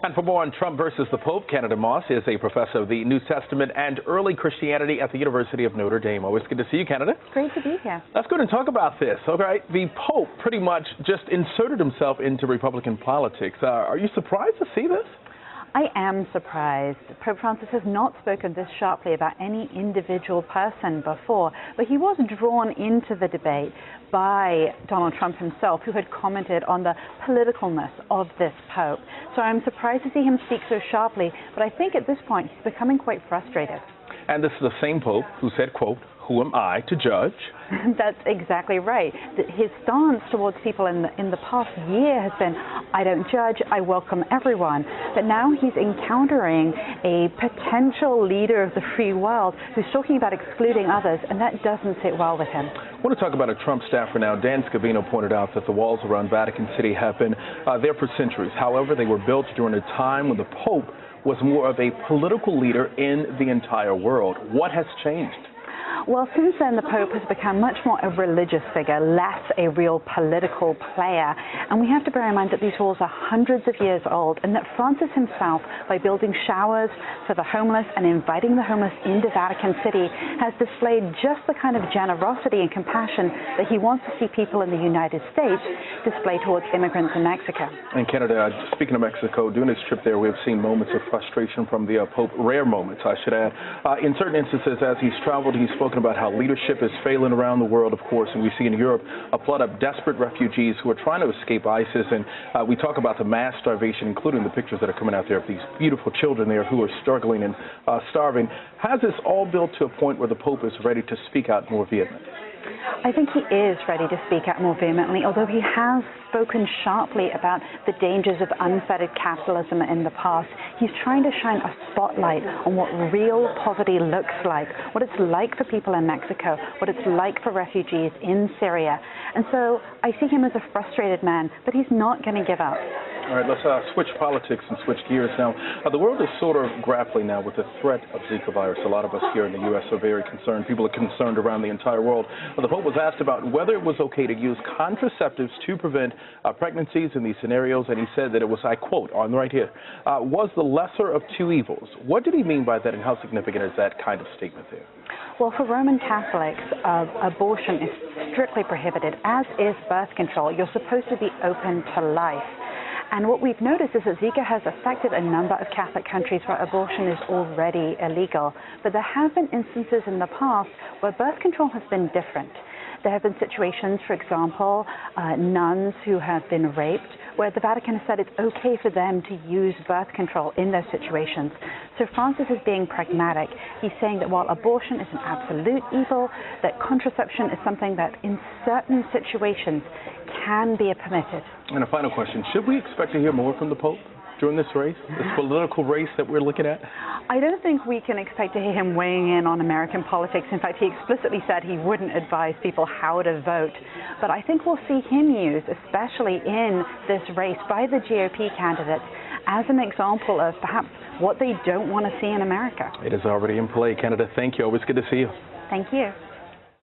And for more on Trump versus the Pope, Canada Moss is a professor of the New Testament and early Christianity at the University of Notre Dame. Always good to see you, Canada. Great to be here. Let's go ahead and talk about this. All right, the Pope pretty much just inserted himself into Republican politics. Are you surprised to see this? I am surprised. Pope Francis has not spoken this sharply about any individual person before, but he was drawn into the debate by Donald Trump himself, who had commented on the politicalness of this Pope. So I'm surprised to see him speak so sharply, but I think at this point he's becoming quite frustrated. And this is the same Pope who said, quote, "Who am I to judge?" That's exactly right. His stance towards people in the past year has been, I don't judge, I welcome everyone. But now he's encountering a potential leader of the free world who's talking about excluding others, and that doesn't sit well with him. I want to talk about a Trump staffer now. Dan Scavino pointed out that the walls around Vatican City have been there for centuries. However, they were built during a time when the Pope was more of a political leader in the entire world. What has changed? Well, since then, the Pope has become much more a religious figure, less a real political player. And we have to bear in mind that these walls are hundreds of years old, and that Francis himself, by building showers for the homeless and inviting the homeless into Vatican City, has displayed just the kind of generosity and compassion that he wants to see people in the United States display towards immigrants in Mexico. In Canada, speaking of Mexico, during his trip there, we have seen moments of frustration from the Pope, rare moments, I should add. In certain instances, as he's traveled, he's spoken about how leadership is failing around the world, of course, and we see in Europe a flood of desperate refugees who are trying to escape ISIS, and we talk about the mass starvation, including the pictures that are coming out there of these beautiful children there who are struggling and starving. Has this all built to a point where the Pope is ready to speak out more vehemently? I think he is ready to speak out more vehemently, although he has spoken sharply about the dangers of unfettered capitalism in the past. He's trying to shine a spotlight on what real poverty looks like, what it's like for people in Mexico, what it's like for refugees in Syria. And so I see him as a frustrated man, but he's not going to give up. All right, let's switch politics and switch gears now. The world is sort of grappling now with the threat of Zika virus. A lot of us here in the U.S. are very concerned. People are concerned around the entire world. The Pope was asked about whether it was okay to use contraceptives to prevent pregnancies in these scenarios, and he said that it was, I quote, on right here, was the lesser of two evils. What did he mean by that, and how significant is that kind of statement there? Well, for Roman Catholics, abortion is strictly prohibited, as is birth control. You're supposed to be open to life. And what we've noticed is that Zika has affected a number of Catholic countries where abortion is already illegal. But there have been instances in the past where birth control has been different. There have been situations, for example, nuns who have been raped, where the Vatican has said it's okay for them to use birth control in those situations. So Francis is being pragmatic. He's saying that while abortion is an absolute evil, that contraception is something that in certain situations can be permitted. And a final question, should we expect to hear more from the Pope during this race, this political race that we're looking at? I don't think we can expect to hear him weighing in on American politics. In fact, he explicitly said he wouldn't advise people how to vote. But I think we'll see him used, especially in this race by the GOP candidates, as an example of perhaps what they don't want to see in America. It is already in play. Canada, thank you. Always good to see you. Thank you.